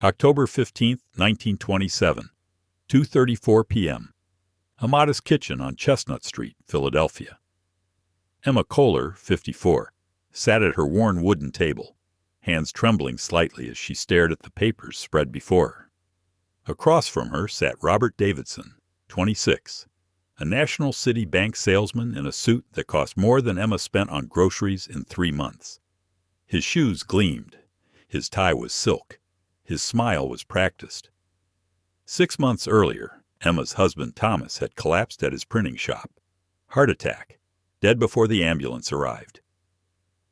October 15, 1927, 2:34 p.m. A modest kitchen on Chestnut Street, Philadelphia. Emma Kohler, 54, sat at her worn wooden table, hands trembling slightly as she stared at the papers spread before her. Across from her sat Robert Davidson, 26, a National Citibank salesman in a suit that cost more than Emma spent on groceries in 3 months. His shoes gleamed. His tie was silk. His smile was practiced. 6 months earlier, Emma's husband Thomas had collapsed at his printing shop. Heart attack, dead before the ambulance arrived.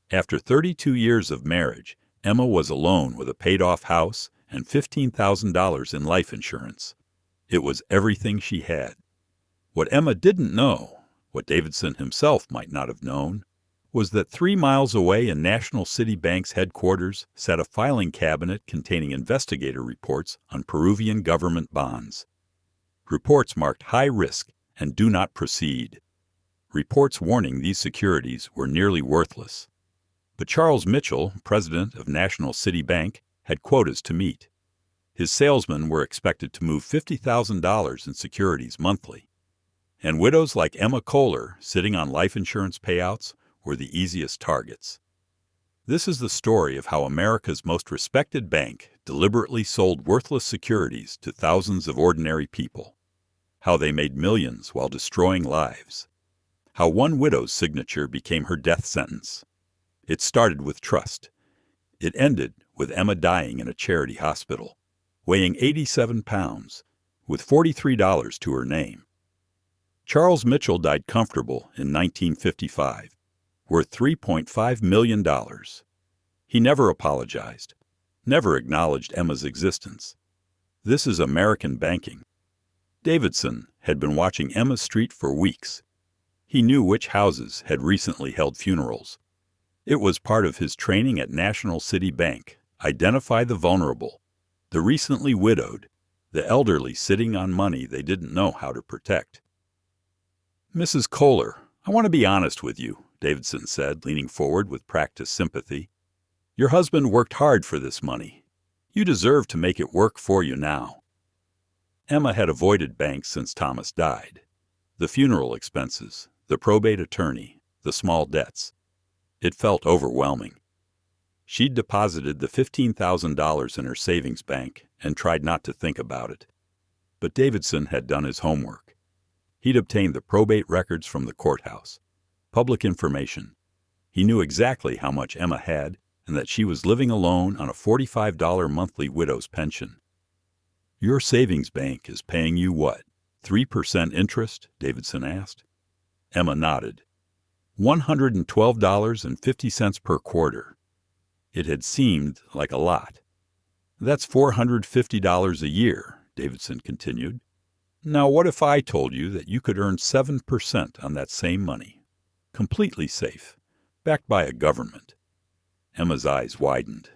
After 32 years of marriage, Emma was alone with a paid-off house and $15,000 in life insurance. It was everything she had. What Emma didn't know, what Davidson himself might not have known, was that 3 miles away in National Citibank's headquarters sat a filing cabinet containing investigator reports on Peruvian government bonds. Reports marked high risk and do not proceed. Reports warning these securities were nearly worthless. But Charles Mitchell, president of National Citibank, had quotas to meet. His salesmen were expected to move $50,000 in securities monthly. And widows like Emma Kohler, sitting on life insurance payouts, were the easiest targets. This is the story of how America's most respected bank deliberately sold worthless securities to thousands of ordinary people. How they made millions while destroying lives. How one widow's signature became her death sentence. It started with trust. It ended with Emma dying in a charity hospital, weighing 87 pounds, with $43 to her name. Charles Mitchell died comfortable in 1955, worth $3.5 million. He never apologized, never acknowledged Emma's existence. This is American banking. Davidson had been watching Emma Street for weeks. He knew which houses had recently held funerals. It was part of his training at National Citibank. Identify the vulnerable, the recently widowed, the elderly sitting on money they didn't know how to protect. Mrs. Kohler, I want to be honest with you, Davidson said, leaning forward with practiced sympathy. Your husband worked hard for this money. You deserve to make it work for you now. Emma had avoided banks since Thomas died. The funeral expenses, the probate attorney, the small debts. It felt overwhelming. She'd deposited the $15,000 in her savings bank and tried not to think about it. But Davidson had done his homework. He'd obtained the probate records from the courthouse. Public information. He knew exactly how much Emma had and that she was living alone on a $45 monthly widow's pension. Your savings bank is paying you what, 3% interest? Davidson asked. Emma nodded. $112.50 per quarter. It had seemed like a lot. That's $450 a year, Davidson continued. Now what if I told you that you could earn 7% on that same money? Completely safe, backed by a government. Emma's eyes widened.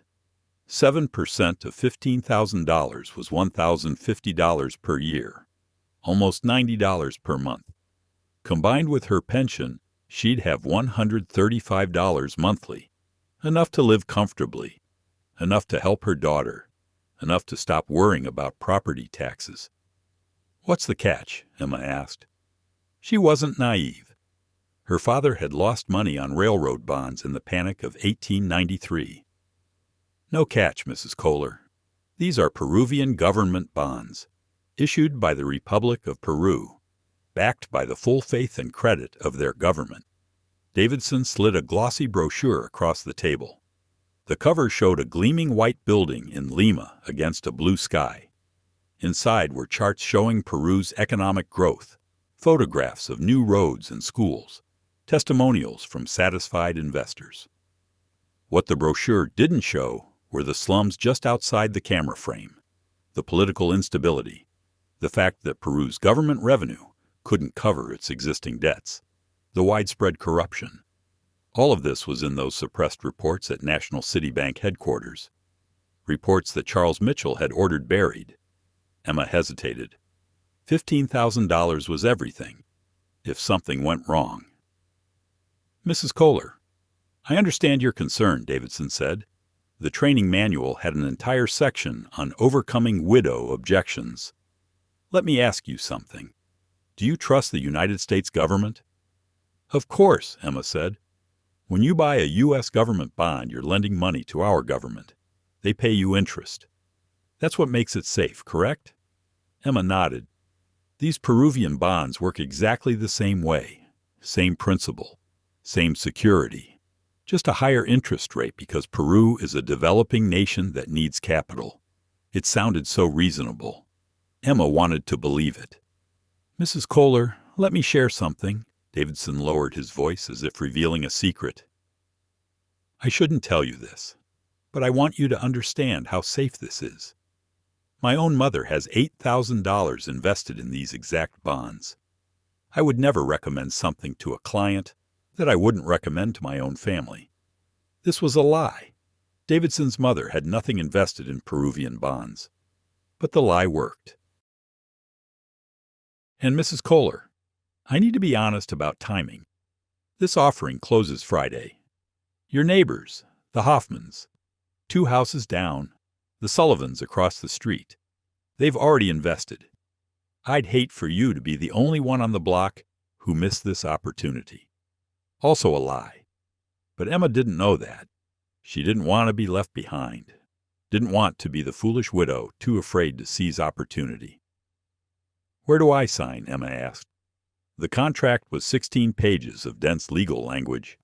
7% of $15,000 was $1,050 per year, almost $90 per month. Combined with her pension, she'd have $135 monthly, enough to live comfortably, enough to help her daughter, enough to stop worrying about property taxes. What's the catch? Emma asked. She wasn't naive. Her father had lost money on railroad bonds in the Panic of 1893. No catch, Mrs. Kohler. These are Peruvian government bonds, issued by the Republic of Peru, backed by the full faith and credit of their government. Davidson slid a glossy brochure across the table. The cover showed a gleaming white building in Lima against a blue sky. Inside were charts showing Peru's economic growth, photographs of new roads and schools, testimonials from satisfied investors. What the brochure didn't show were the slums just outside the camera frame, the political instability, the fact that Peru's government revenue couldn't cover its existing debts, the widespread corruption. All of this was in those suppressed reports at National Citibank headquarters, reports that Charles Mitchell had ordered buried. Emma hesitated. $15,000 was everything, if something went wrong. Mrs. Kohler, I understand your concern, Davidson said. The training manual had an entire section on overcoming widow objections. Let me ask you something. Do you trust the United States government? Of course, Emma said. When you buy a U.S. government bond, you're lending money to our government. They pay you interest. That's what makes it safe, correct? Emma nodded. These Peruvian bonds work exactly the same way. Same principle. Same security. Just a higher interest rate because Peru is a developing nation that needs capital. It sounded so reasonable. Emma wanted to believe it. Mrs. Kohler, let me share something. Davidson lowered his voice as if revealing a secret. I shouldn't tell you this, but I want you to understand how safe this is. My own mother has $8,000 invested in these exact bonds. I would never recommend something to a client that I wouldn't recommend to my own family. This was a lie. Davidson's mother had nothing invested in Peruvian bonds. But the lie worked. And Mrs. Kohler, I need to be honest about timing. This offering closes Friday. Your neighbors, the Hoffmans, 2 houses down, the Sullivans across the street, they've already invested. I'd hate for you to be the only one on the block who missed this opportunity. Also a lie. But Emma didn't know that. She didn't want to be left behind. Didn't want to be the foolish widow too afraid to seize opportunity. Where do I sign? Emma asked. The contract was 16 pages of dense legal language,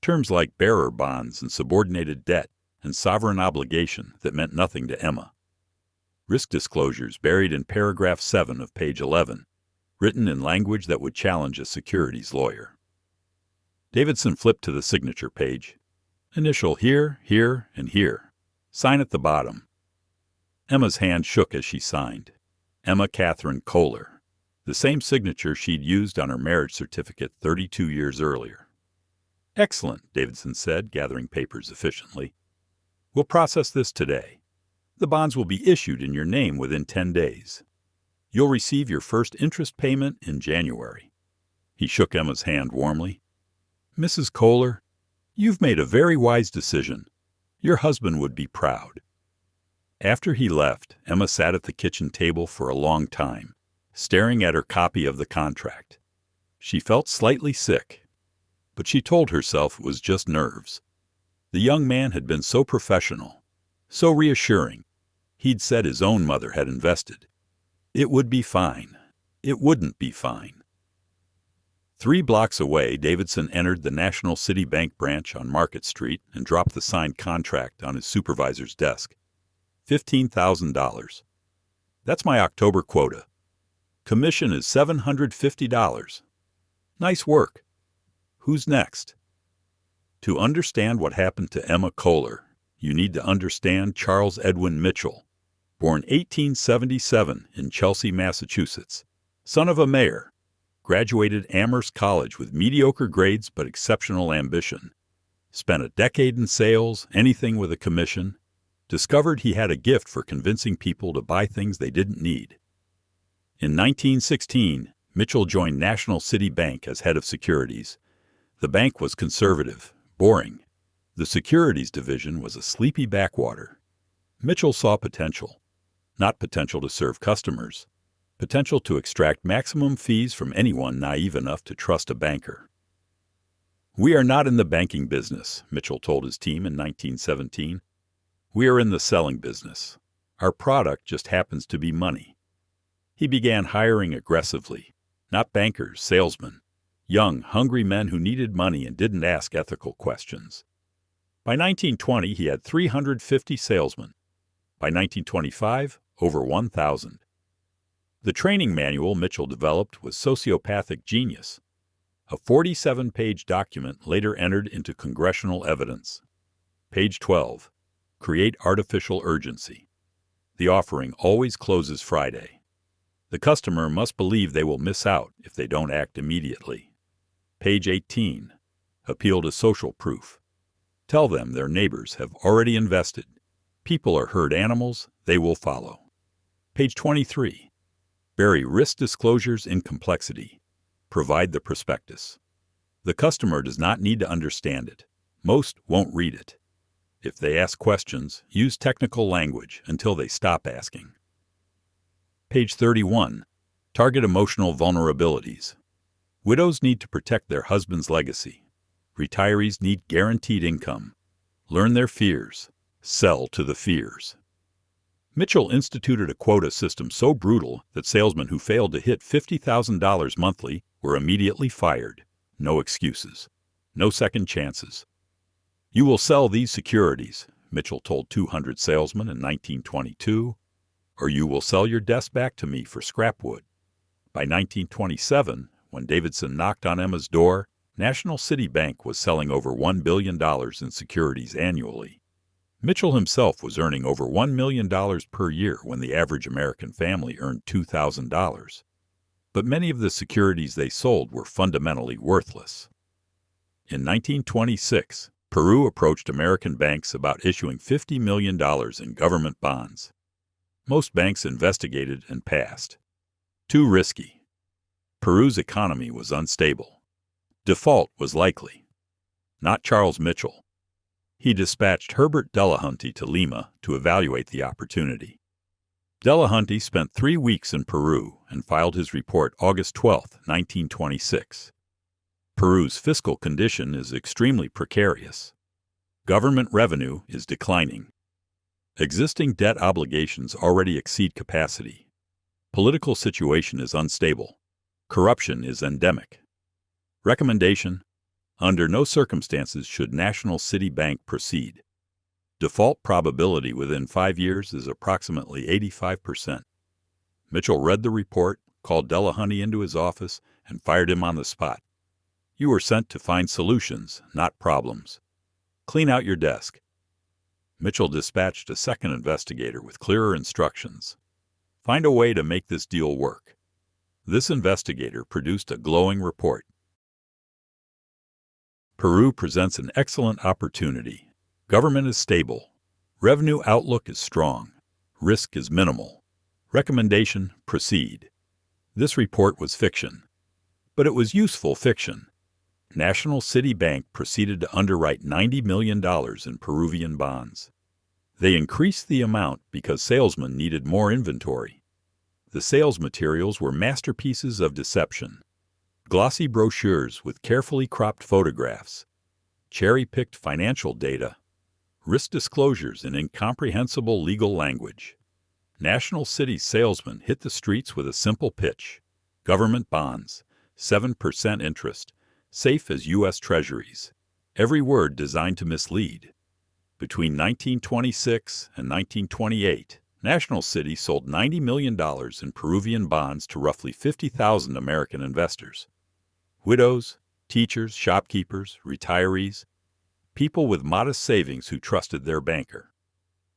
terms like bearer bonds and subordinated debt and sovereign obligation that meant nothing to Emma. Risk disclosures buried in paragraph 7 of page 11, written in language that would challenge a securities lawyer. Davidson flipped to the signature page. Initial here, here, and here. Sign at the bottom. Emma's hand shook as she signed. Emma Catherine Kohler. The same signature she'd used on her marriage certificate 32 years earlier. Excellent, Davidson said, gathering papers efficiently. We'll process this today. The bonds will be issued in your name within 10 days. You'll receive your first interest payment in January. He shook Emma's hand warmly. Mrs. Kohler, you've made a very wise decision. Your husband would be proud. After he left, Emma sat at the kitchen table for a long time, staring at her copy of the contract. She felt slightly sick, but she told herself it was just nerves. The young man had been so professional, so reassuring. He'd said his own mother had invested. It would be fine. It wouldn't be fine. 3 blocks away, Davidson entered the National Citibank branch on Market Street and dropped the signed contract on his supervisor's desk. $15,000. That's my October quota. Commission is $750. Nice work. Who's next? To understand what happened to Emma Kohler, you need to understand Charles Edwin Mitchell, born 1877 in Chelsea, Massachusetts, son of a mayor, graduated Amherst College with mediocre grades but exceptional ambition, spent a decade in sales, anything with a commission, discovered he had a gift for convincing people to buy things they didn't need. In 1916, Mitchell joined National City Bank as head of securities. The bank was conservative, boring. The securities division was a sleepy backwater. Mitchell saw potential. Not potential to serve customers. Potential to extract maximum fees from anyone naive enough to trust a banker. We are not in the banking business, Mitchell told his team in 1917. We are in the selling business. Our product just happens to be money. He began hiring aggressively. Not bankers, salesmen. Young, hungry men who needed money and didn't ask ethical questions. By 1920, he had 350 salesmen. By 1925, over 1,000. The training manual Mitchell developed was sociopathic genius. A 47-page document later entered into congressional evidence. Page 12. Create artificial urgency. The offering always closes Friday. The customer must believe they will miss out if they don't act immediately. Page 18. Appeal to social proof. Tell them their neighbors have already invested. People are herd animals, they will follow. Page 23. Bury risk disclosures in complexity. Provide the prospectus. The customer does not need to understand it. Most won't read it. If they ask questions, use technical language until they stop asking. Page 31. Target emotional vulnerabilities. Widows need to protect their husband's legacy. Retirees need guaranteed income. Learn their fears. Sell to the fears. Mitchell instituted a quota system so brutal that salesmen who failed to hit $50,000 monthly were immediately fired. No excuses. No second chances. You will sell these securities, Mitchell told 200 salesmen in 1922, or you will sell your desk back to me for scrap wood. By 1927, when Davidson knocked on Emma's door, National Citibank was selling over $1 billion in securities annually. Mitchell himself was earning over $1 million per year when the average American family earned $2,000. But many of the securities they sold were fundamentally worthless. In 1926, Peru approached American banks about issuing $50 million in government bonds. Most banks investigated and passed. Too risky. Peru's economy was unstable. Default was likely. Not Charles Mitchell. He dispatched Herbert Delahunty to Lima to evaluate the opportunity. Delahunty spent 3 weeks in Peru and filed his report August 12, 1926. Peru's fiscal condition is extremely precarious. Government revenue is declining. Existing debt obligations already exceed capacity. Political situation is unstable. Corruption is endemic. Recommendation: under no circumstances should National Citibank proceed. Default probability within 5 years is approximately 85%. Mitchell read the report, called Delahunty into his office, and fired him on the spot. You were sent to find solutions, not problems. Clean out your desk. Mitchell dispatched a second investigator with clearer instructions. Find a way to make this deal work. This investigator produced a glowing report. Peru presents an excellent opportunity. Government is stable. Revenue outlook is strong. Risk is minimal. Recommendation: proceed. This report was fiction. But it was useful fiction. National Citibank proceeded to underwrite $90 million in Peruvian bonds. They increased the amount because salesmen needed more inventory. The sales materials were masterpieces of deception. Glossy brochures with carefully cropped photographs, cherry-picked financial data, risk disclosures in incomprehensible legal language. National City's salesmen hit the streets with a simple pitch: government bonds, 7% interest, safe as U.S. Treasuries. Every word designed to mislead. Between 1926 and 1928, National City sold $90 million in Peruvian bonds to roughly 50,000 American investors. Widows, teachers, shopkeepers, retirees, people with modest savings who trusted their banker.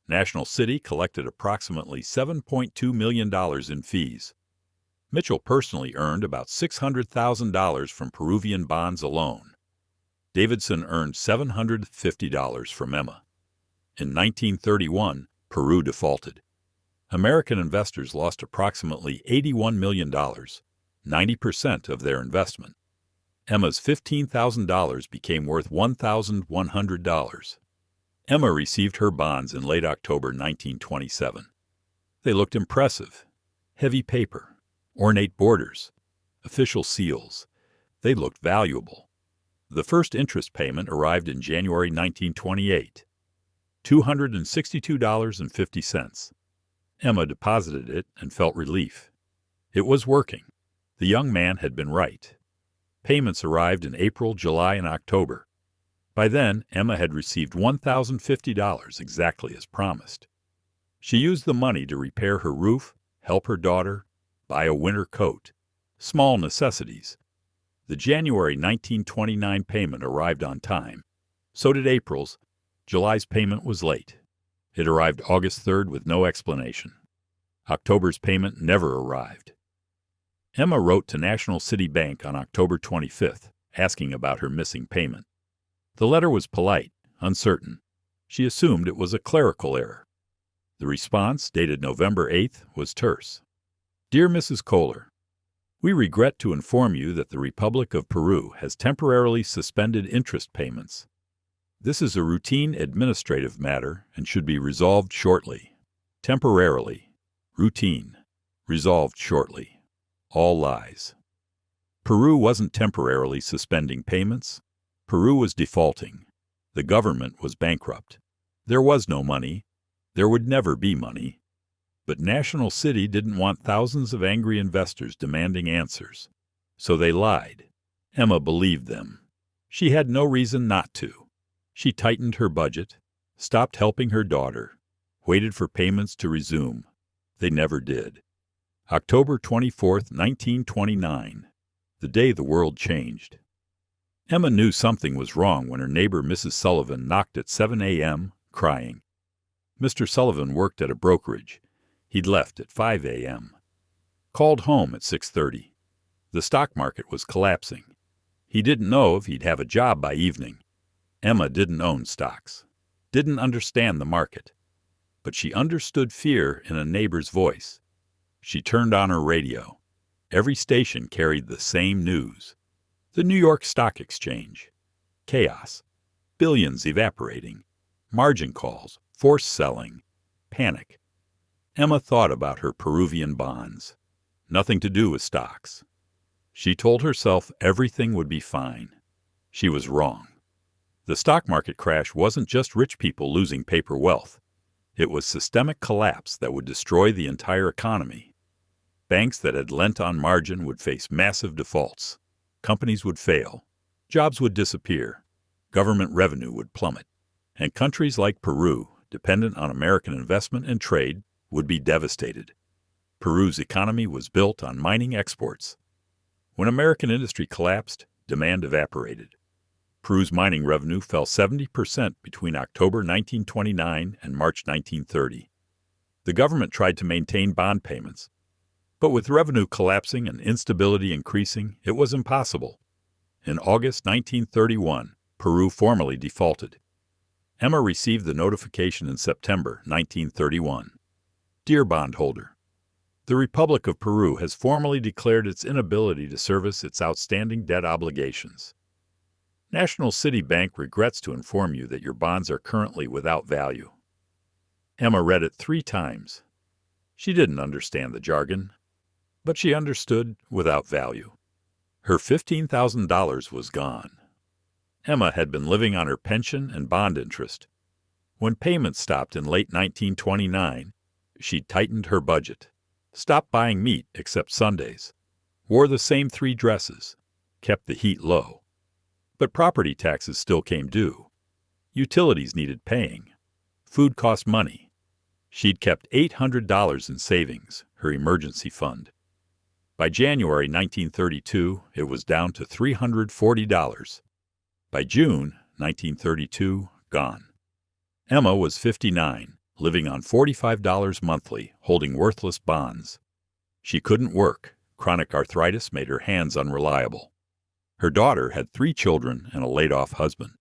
National City collected approximately $7.2 million in fees. Mitchell personally earned about $600,000 from Peruvian bonds alone. Davidson earned $750 from Emma. In 1931, Peru defaulted. American investors lost approximately $81 million, 90% of their investment. Emma's $15,000 became worth $1,100. Emma received her bonds in late October 1927. They looked impressive. Heavy paper, ornate borders, official seals. They looked valuable. The first interest payment arrived in January 1928, $262.50. Emma deposited it and felt relief. It was working. The young man had been right. Payments arrived in April, July, and October. By then, Emma had received $1,050 exactly as promised. She used the money to repair her roof, help her daughter, buy a winter coat. Small necessities. The January 1929 payment arrived on time. So did April's. July's payment was late. It arrived August 3rd with no explanation. October's payment never arrived. Emma wrote to National City Bank on October 25th, asking about her missing payment. The letter was polite, uncertain. She assumed it was a clerical error. The response, dated November 8th, was terse. Dear Mrs. Kohler, we regret to inform you that the Republic of Peru has temporarily suspended interest payments. This is a routine administrative matter and should be resolved shortly. Temporarily. Routine. Resolved shortly. All lies. Peru wasn't temporarily suspending payments. Peru was defaulting. The government was bankrupt. There was no money. There would never be money. But National City didn't want thousands of angry investors demanding answers. So they lied. Emma believed them. She had no reason not to. She tightened her budget, stopped helping her daughter, waited for payments to resume. They never did. October 24, 1929, the day the world changed. Emma knew something was wrong when her neighbor Mrs. Sullivan knocked at 7 a.m., crying. Mr. Sullivan worked at a brokerage. He'd left at 5 a.m. Called home at 6:30. The stock market was collapsing. He didn't know if he'd have a job by evening. Emma didn't own stocks, didn't understand the market. But she understood fear in a neighbor's voice. She turned on her radio. Every station carried the same news. The New York Stock Exchange. Chaos. Billions evaporating. Margin calls. Forced selling. Panic. Emma thought about her Peruvian bonds. Nothing to do with stocks. She told herself everything would be fine. She was wrong. The stock market crash wasn't just rich people losing paper wealth. It was systemic collapse that would destroy the entire economy. Banks that had lent on margin would face massive defaults. Companies would fail. Jobs would disappear. Government revenue would plummet. And countries like Peru, dependent on American investment and trade, would be devastated. Peru's economy was built on mining exports. When American industry collapsed, demand evaporated. Peru's mining revenue fell 70% between October 1929 and March 1930. The government tried to maintain bond payments. But with revenue collapsing and instability increasing, it was impossible. In August 1931, Peru formally defaulted. Emma received the notification in September 1931. Dear bondholder, the Republic of Peru has formally declared its inability to service its outstanding debt obligations. National Citibank regrets to inform you that your bonds are currently without value. Emma read it 3 times. She didn't understand the jargon, but she understood without value. Her $15,000 was gone. Emma had been living on her pension and bond interest. When payments stopped in late 1929, she tightened her budget, stopped buying meat except Sundays, wore the same 3 dresses, kept the heat low. But property taxes still came due. Utilities needed paying. Food cost money. She'd kept $800 in savings, her emergency fund. By January 1932, it was down to $340. By June 1932, gone. Emma was 59, living on $45 monthly, holding worthless bonds. She couldn't work. Chronic arthritis made her hands unreliable. Her daughter had 3 children and a laid-off husband.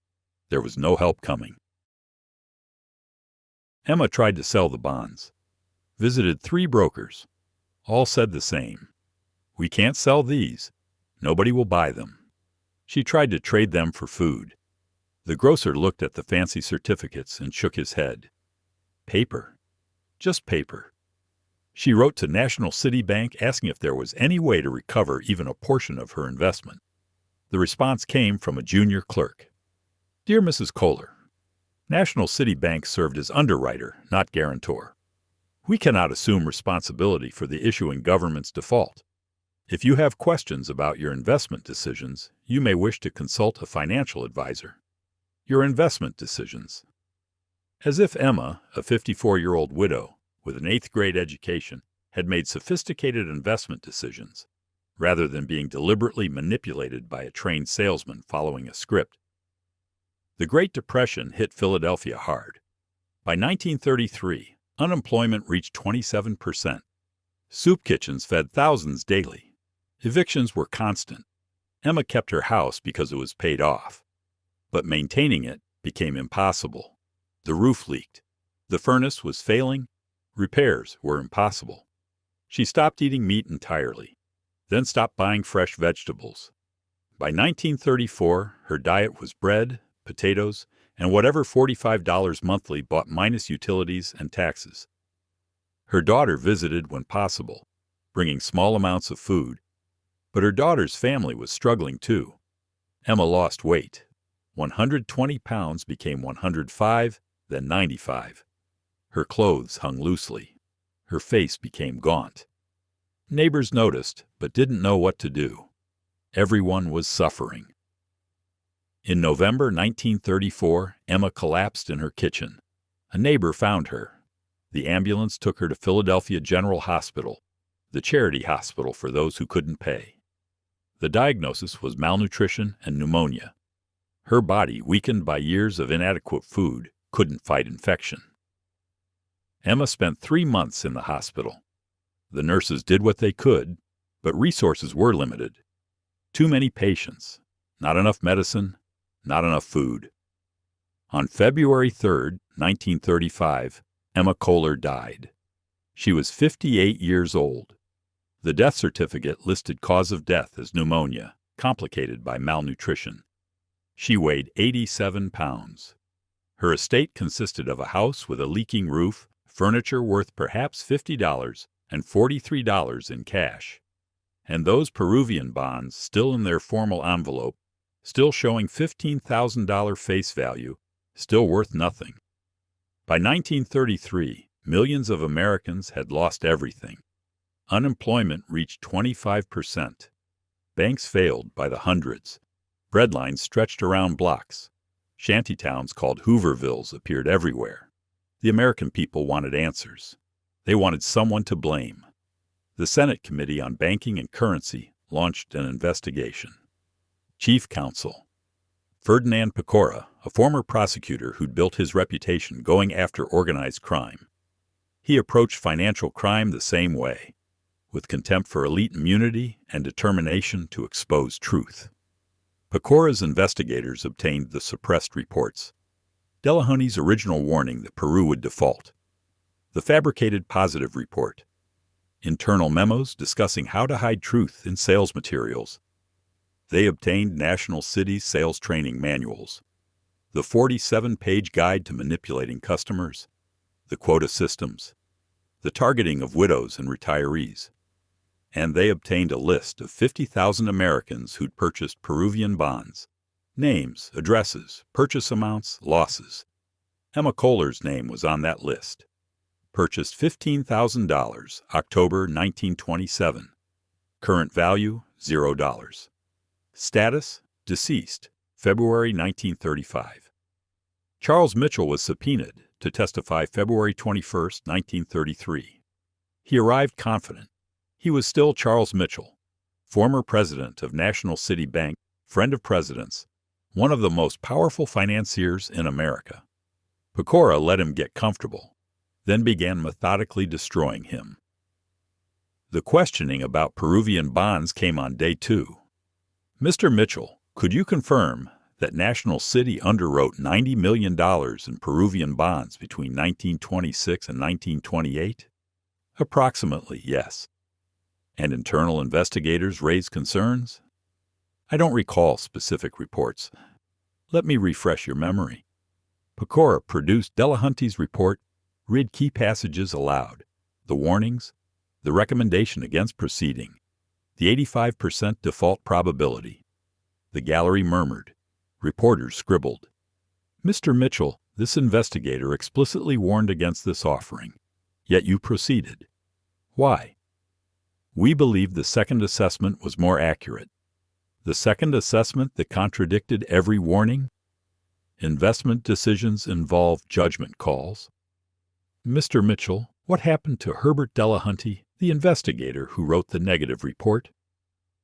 There was no help coming. Emma tried to sell the bonds. Visited 3 brokers. All said the same. We can't sell these. Nobody will buy them. She tried to trade them for food. The grocer looked at the fancy certificates and shook his head. Paper. Just paper. She wrote to National Citibank asking if there was any way to recover even a portion of her investment. The response came from a junior clerk. Dear Mrs. Kohler, National Citibank served as underwriter, not guarantor. We cannot assume responsibility for the issuing government's default. If you have questions about your investment decisions, you may wish to consult a financial advisor. Your investment decisions. As if Emma, a 54-year-old widow with an 8th-grade education, had made sophisticated investment decisions, rather than being deliberately manipulated by a trained salesman following a script. The Great Depression hit Philadelphia hard. By 1933, unemployment reached 27%. Soup kitchens fed thousands daily. Evictions were constant. Emma kept her house because it was paid off. But maintaining it became impossible. The roof leaked. The furnace was failing. Repairs were impossible. She stopped eating meat entirely, then stopped buying fresh vegetables. By 1934, her diet was bread, potatoes, and whatever $45 monthly bought minus utilities and taxes. Her daughter visited when possible, bringing small amounts of food, but her daughter's family was struggling too. Emma lost weight. 120 pounds became 105, then 95. Her clothes hung loosely. Her face became gaunt. Neighbors noticed, but didn't know what to do. Everyone was suffering. In November 1934, Emma collapsed in her kitchen. A neighbor found her. The ambulance took her to Philadelphia General Hospital, the charity hospital for those who couldn't pay. The diagnosis was malnutrition and pneumonia. Her body, weakened by years of inadequate food, couldn't fight infection. Emma spent 3 months in the hospital. The nurses did what they could, but resources were limited. Too many patients, not enough medicine, not enough food. On February 3, 1935, Emma Kohler died. She was 58 years old. The death certificate listed cause of death as pneumonia, complicated by malnutrition. She weighed 87 pounds. Her estate consisted of a house with a leaking roof, furniture worth perhaps $50, and $43 in cash. And those Peruvian bonds, still in their formal envelope, still showing $15,000 face value, still worth nothing. By 1933, millions of Americans had lost everything. Unemployment reached 25%. Banks failed by the hundreds. Breadlines stretched around blocks. Shantytowns called Hoovervilles appeared everywhere. The American people wanted answers. They wanted someone to blame. The Senate Committee on Banking and Currency launched an investigation. Chief Counsel Ferdinand Pecora, a former prosecutor who'd built his reputation going after organized crime. He approached financial crime the same way, with contempt for elite immunity and determination to expose truth. Pecora's investigators obtained the suppressed reports. Delahunty's original warning that Peru would default. The fabricated positive report. Internal memos discussing how to hide truth in sales materials. They obtained National City's sales training manuals. The 47-page guide to manipulating customers. The quota systems. The targeting of widows and retirees. And they obtained a list of 50,000 Americans who'd purchased Peruvian bonds. Names, addresses, purchase amounts, losses. Emma Kohler's name was on that list. Purchased $15,000, October 1927. Current value, $0. Status, deceased, February 1935. Charles Mitchell was subpoenaed to testify February 21, 1933. He arrived confident. He was still Charles Mitchell, former president of National Citibank, friend of presidents, one of the most powerful financiers in America. Pecora let him get comfortable, then began methodically destroying him. The questioning about Peruvian bonds came on day 2. Mr. Mitchell, could you confirm that National City underwrote $90 million in Peruvian bonds between 1926 and 1928? Approximately, yes. And internal investigators raised concerns? I don't recall specific reports. Let me refresh your memory. Pecora produced Delahunty's report, read key passages aloud, the warnings, the recommendation against proceeding, the 85% default probability. The gallery murmured. Reporters scribbled. Mr. Mitchell, this investigator explicitly warned against this offering, yet you proceeded. Why? We believed the second assessment was more accurate. The second assessment that contradicted every warning? Investment decisions involve judgment calls. Mr. Mitchell, what happened to Herbert Delahunty, the investigator who wrote the negative report?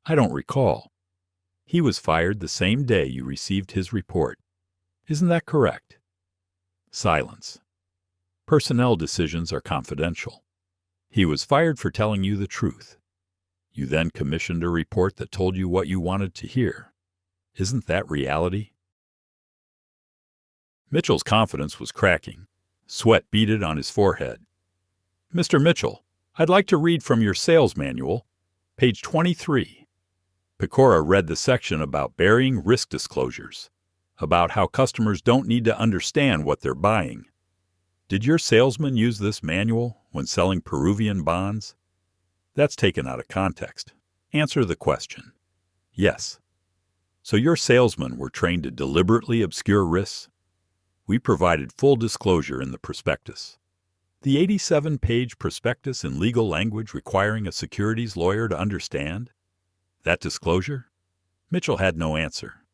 I don't recall. He was fired the same day you received his report. Isn't that correct? Silence. Personnel decisions are confidential. He was fired for telling you the truth. You then commissioned a report that told you what you wanted to hear. Isn't that reality? Mitchell's confidence was cracking. Sweat beaded on his forehead. Mr. Mitchell, I'd like to read from your sales manual, page 23. Pecora read the section about burying risk disclosures. about how customers don't need to understand what they're buying. Did your salesman use this manual when selling Peruvian bonds? That's taken out of context. Answer the question. Yes. So your salesmen were trained to deliberately obscure risks? We provided full disclosure in the prospectus. The 87-page prospectus in legal language requiring a securities lawyer to understand? That disclosure? Mitchell had no answer.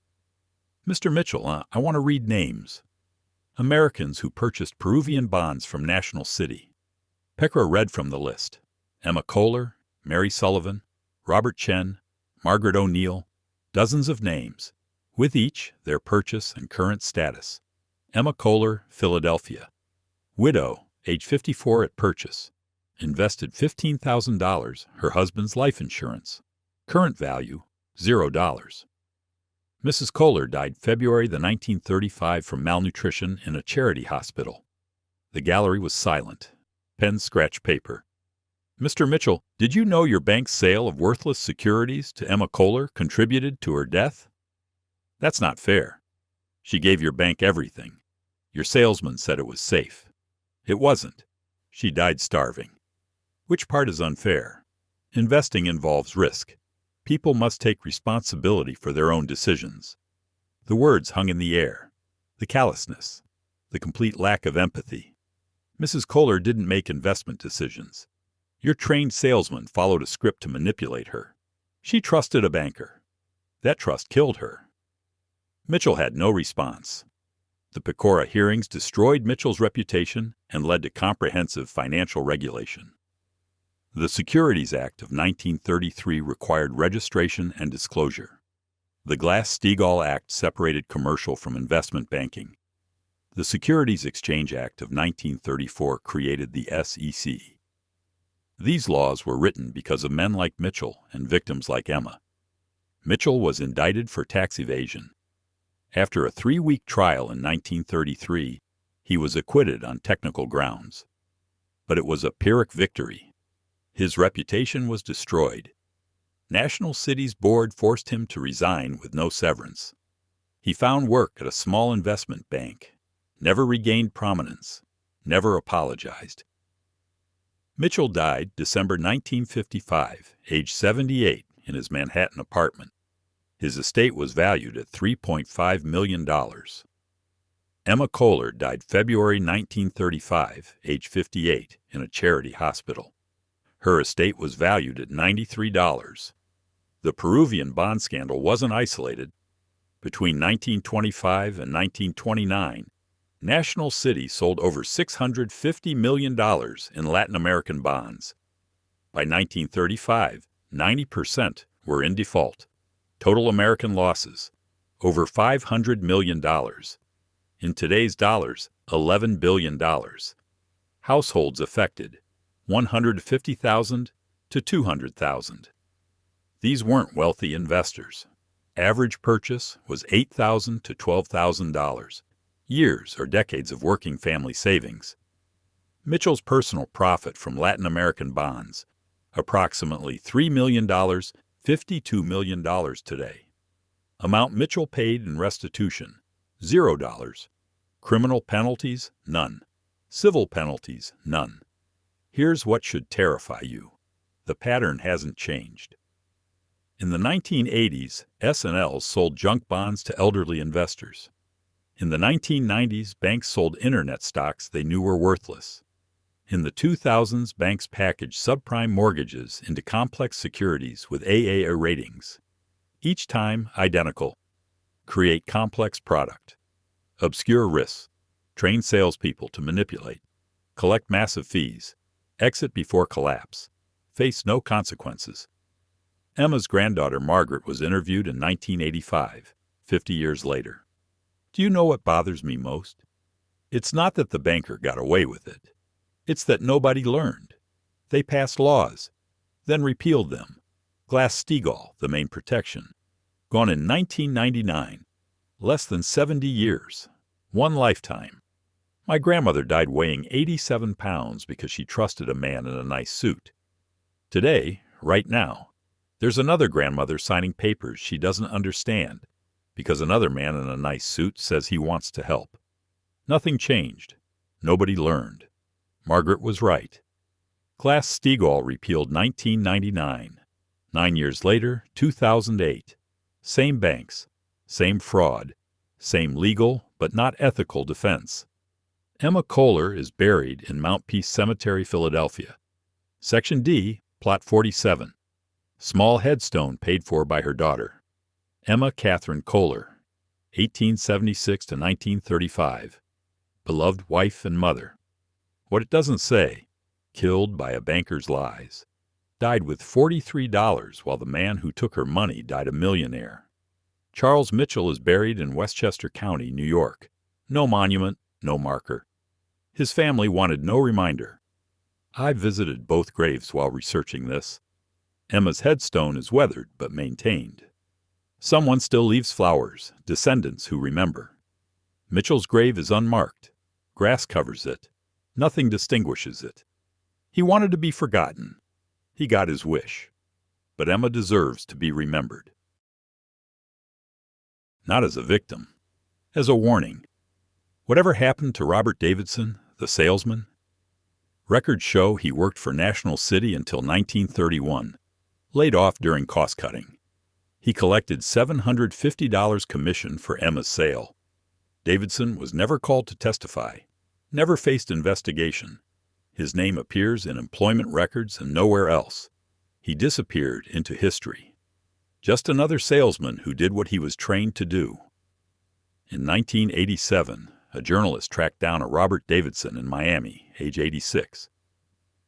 Mr. Mitchell, I want to read names. Americans who purchased Peruvian bonds from National City. Pecora read from the list. Emma Kohler, Mary Sullivan, Robert Chen, Margaret O'Neill, dozens of names, with each their purchase and current status. Emma Kohler, Philadelphia. Widow, age 54 at purchase. Invested $15,000, her husband's life insurance. Current value, $0. Mrs. Kohler died February 1935 from malnutrition in a charity hospital. The gallery was silent. Pen scratched paper. Mr. Mitchell, did you know your bank's sale of worthless securities to Emma Kohler contributed to her death? That's not fair. She gave your bank everything. Your salesman said it was safe. It wasn't. She died starving. Which part is unfair? Investing involves risk. People must take responsibility for their own decisions. The words hung in the air. The callousness. The complete lack of empathy. Mrs. Kohler didn't make investment decisions. Your trained salesman followed a script to manipulate her. She trusted a banker. That trust killed her. Mitchell had no response. The Pecora hearings destroyed Mitchell's reputation and led to comprehensive financial regulation. The Securities Act of 1933 required registration and disclosure. The Glass-Steagall Act separated commercial from investment banking. The Securities Exchange Act of 1934 created the SEC. These laws were written because of men like Mitchell and victims like Emma. Mitchell was indicted for tax evasion. After a 3-week trial in 1933, he was acquitted on technical grounds. But it was a Pyrrhic victory. His reputation was destroyed. National City's board forced him to resign with no severance. He found work at a small investment bank, never regained prominence, never apologized. Mitchell died December 1955, age 78, in his Manhattan apartment. His estate was valued at $3.5 million. Emma Kohler died February 1935, age 58, in a charity hospital. Her estate was valued at $93. The Peruvian bond scandal wasn't isolated. Between 1925 and 1929, National City sold over $650 million in Latin American bonds. By 1935, 90% were in default. Total American losses, over $500 million. In today's dollars, $11 billion. Households affected, 150,000 to 200,000. These weren't wealthy investors. Average purchase was $8,000 to $12,000, years or decades of working family savings. Mitchell's personal profit from Latin American bonds, approximately $3 million, $52 million today. Amount Mitchell paid in restitution, $0. Criminal penalties, none. Civil penalties, none. Here's what should terrify you. The pattern hasn't changed. In the 1980s, S&Ls sold junk bonds to elderly investors. In the 1990s, banks sold internet stocks they knew were worthless. In the 2000s, banks packaged subprime mortgages into complex securities with AAA ratings. Each time identical. Create complex product. Obscure risks. Train salespeople to manipulate. Collect massive fees. Exit before collapse. Face no consequences. Emma's granddaughter Margaret was interviewed in 1985, 50 years later. Do you know what bothers me most? It's not that the banker got away with it. It's that nobody learned. They passed laws, then repealed them. Glass-Steagall, the main protection. Gone in 1999. Less than 70 years. One lifetime. My grandmother died weighing 87 pounds because she trusted a man in a nice suit. Today, right now, there's another grandmother signing papers she doesn't understand, because another man in a nice suit says he wants to help. Nothing changed. Nobody learned. Margaret was right. Glass-Steagall repealed 1999. 9 years later, 2008. Same banks, same fraud, same legal but not ethical defense. Emma Kohler is buried in Mount Peace Cemetery, Philadelphia. Section D, Plot 47. Small headstone paid for by her daughter. Emma Catherine Kohler, 1876 to 1935. Beloved wife and mother. What it doesn't say, killed by a banker's lies. Died with $43 while the man who took her money died a millionaire. Charles Mitchell is buried in Westchester County, New York. No monument, no marker. His family wanted no reminder. I visited both graves while researching this. Emma's headstone is weathered but maintained. Someone still leaves flowers, descendants who remember. Mitchell's grave is unmarked. Grass covers it. Nothing distinguishes it. He wanted to be forgotten. He got his wish. But Emma deserves to be remembered. Not as a victim, as a warning. Whatever happened to Robert Davidson, the salesman? Records show he worked for National City until 1931, laid off during cost-cutting. He collected $750 commission for Emma's sale. Davidson was never called to testify, never faced investigation. His name appears in employment records and nowhere else. He disappeared into history. Just another salesman who did what he was trained to do. In 1987, a journalist tracked down a Robert Davidson in Miami, age 86.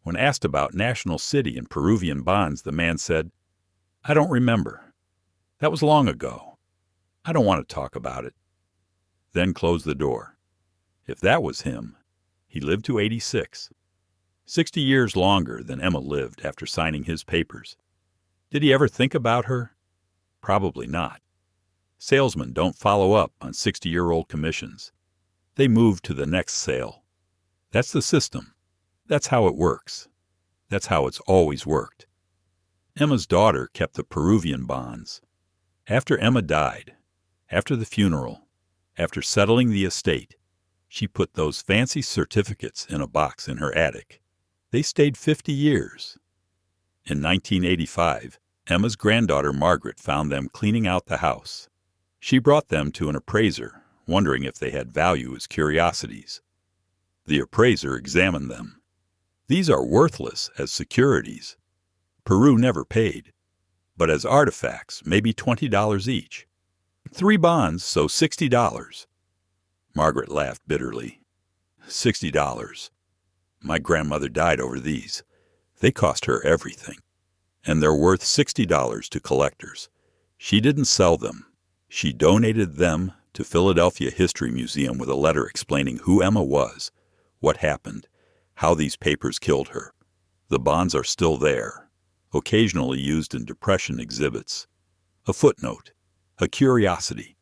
When asked about National City and Peruvian bonds, the man said, "I don't remember. That was long ago. I don't want to talk about it." Then closed the door. If that was him, he lived to 86. 60 years longer than Emma lived after signing his papers. Did he ever think about her? Probably not. Salesmen don't follow up on 60-year-old commissions. They move to the next sale. That's the system. That's how it works. That's how it's always worked. Emma's daughter kept the Peruvian bonds. After Emma died, after the funeral, after settling the estate, she put those fancy certificates in a box in her attic. They stayed 50 years. In 1985, Emma's granddaughter Margaret found them cleaning out the house. She brought them to an appraiser, wondering if they had value as curiosities. The appraiser examined them. These are worthless as securities. Peru never paid. But as artifacts, maybe $20 each. 3 bonds, so $60. Margaret laughed bitterly. $60. My grandmother died over these. They cost her everything. And they're worth $60 to collectors. She didn't sell them. She donated them to Philadelphia History Museum with a letter explaining who Emma was, what happened, how these papers killed her. The bonds are still there, occasionally used in Depression exhibits. A footnote, a curiosity.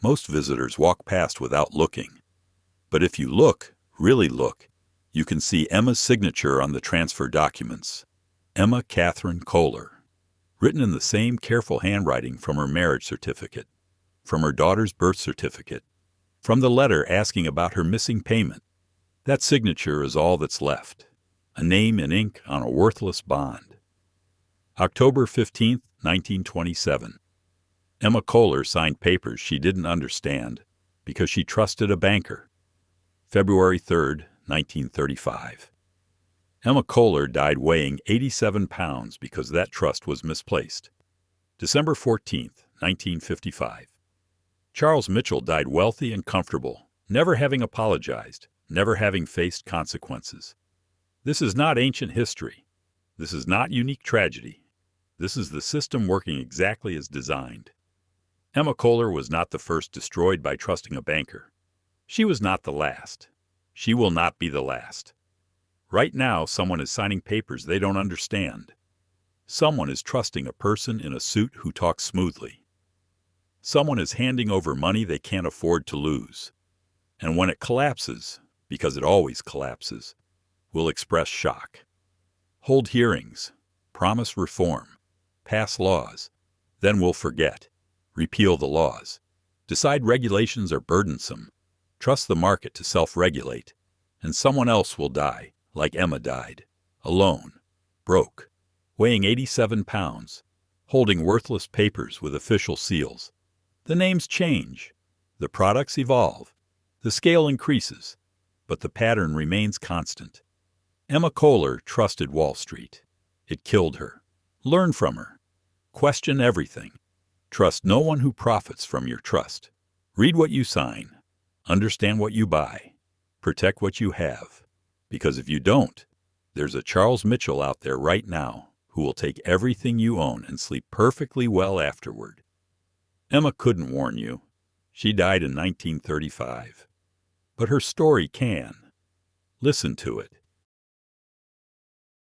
Most visitors walk past without looking. But if you look, really look, you can see Emma's signature on the transfer documents. Emma Catherine Kohler, written in the same careful handwriting from her marriage certificate, from her daughter's birth certificate, from the letter asking about her missing payment. That signature is all that's left, a name in ink on a worthless bond. October 15, 1927. Emma Kohler signed papers she didn't understand because she trusted a banker. February 3, 1935. Emma Kohler died weighing 87 pounds because that trust was misplaced. December 14, 1955. Charles Mitchell died wealthy and comfortable, never having apologized, never having faced consequences. This is not ancient history. This is not unique tragedy. This is the system working exactly as designed. Emma Kohler was not the first destroyed by trusting a banker. She was not the last. She will not be the last. Right now, someone is signing papers they don't understand. Someone is trusting a person in a suit who talks smoothly. Someone is handing over money they can't afford to lose. And when it collapses, because it always collapses, will express shock. Hold hearings, promise reform, pass laws, then we'll forget, repeal the laws. Decide regulations are burdensome. Trust the market to self-regulate, and someone else will die, like Emma died, alone, broke, weighing 87 pounds, holding worthless papers with official seals. The names change, the products evolve, the scale increases, but the pattern remains constant. Emma Kohler trusted Wall Street. It killed her. Learn from her. Question everything. Trust no one who profits from your trust. Read what you sign. Understand what you buy. Protect what you have. Because if you don't, there's a Charles Mitchell out there right now who will take everything you own and sleep perfectly well afterward. Emma couldn't warn you. She died in 1935. But her story can. Listen to it.